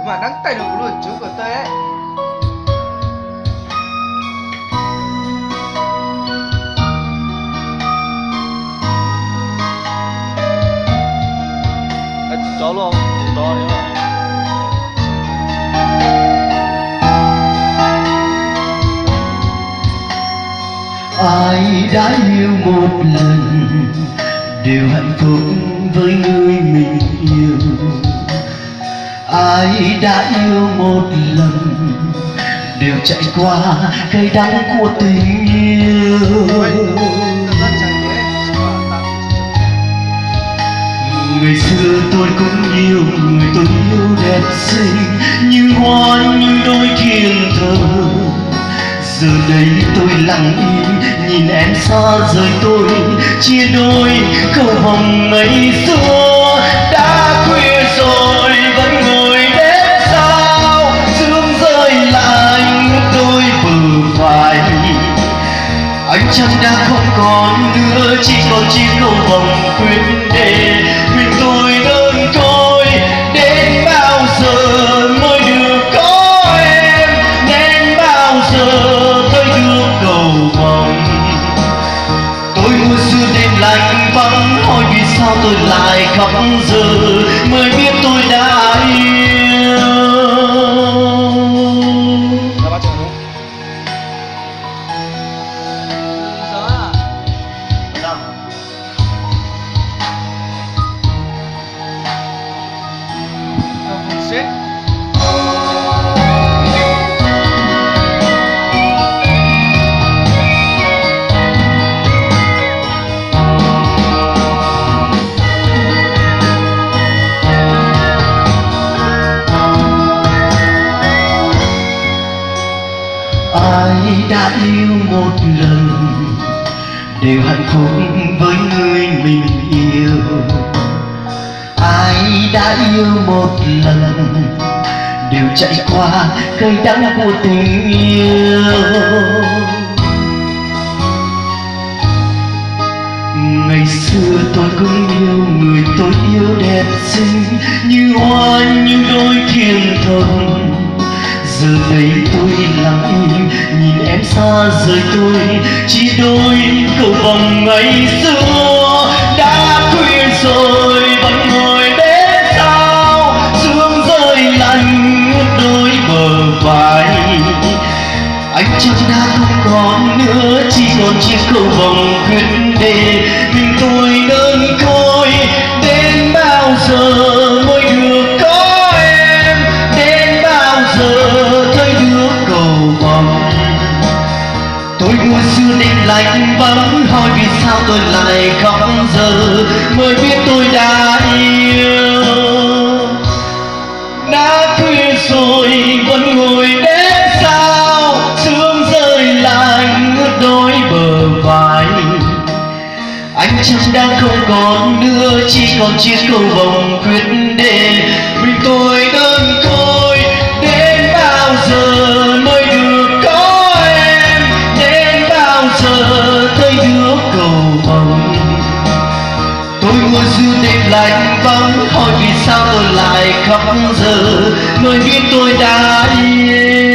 Mà nắng tay được luôn chú của tôi ấy. Chó luôn, to đấy mà. Ai đã yêu một lần đều hạnh phúc với người mình yêu. Ai đã yêu một lần đều trải qua cay đắng của tình yêu. Ngày xưa tôi cũng yêu người tôi yêu đẹp xinh như hoa như đôi thiên thần. Giờ đây tôi lặng im nhìn em xa rời tôi, chia đôi câu hồng ngày xưa. Đã khuya rồi vẫn ngồi đến sao, sương rơi lại ngút đôi bờ vai. Ánh trăng đã không còn nữa, chỉ còn chiếc câu hồng khuyên để mình tôi đơn côi. Đến bao giờ mới được có em, đến bao giờ thấy được cầu vồng. Tôi mùa xưa đêm lạnh vắng, hỏi vì sao tôi lại khóc giờ mới biết tôi đã yêu. Là ba trường đúng không? Sao? Sếp. Ai đã yêu một lần đều hạnh phúc với người mình yêu. Ai đã yêu một lần đều trải qua cay đắng của tình yêu. Ngày xưa tôi cũng yêu người tôi yêu đẹp xinh như hoa như đôi thiên thần. Giờ đây tôi lặng im nhìn em xa rời tôi, chỉ đôi câu vòng ngày xưa. Đã khuya rồi vẫn ngồi đến sao, sương rơi lạnh ngút đôi bờ vai. Ánh trăng đã không còn nữa, chỉ còn chiếc câu vòng khuyên để mình tôi đơn côi. Đến bao giờ mới được có em, đến bao giờ thấy được cầu vồng. Tôi mùa xưa đêm lạnh vắng, hỏi vì sao tôi lại khóc giờ mới biết tôi đã yêu. Đã khuya rồi vẫn ngồi đến sao, sương rơi lạnh ngút đôi bờ vai. Ánh trăng đã không còn nữa, chỉ còn chiếc cầu vồng quyết để mình tôi đơn côi. Đến bao giờ mới được có em, đến bao giờ thấy được cầu vồng. Tôi mùa xưa đêm lạnh vắng, hỏi vì sao tôi lại khóc giờ mới biết tôi đã yêu.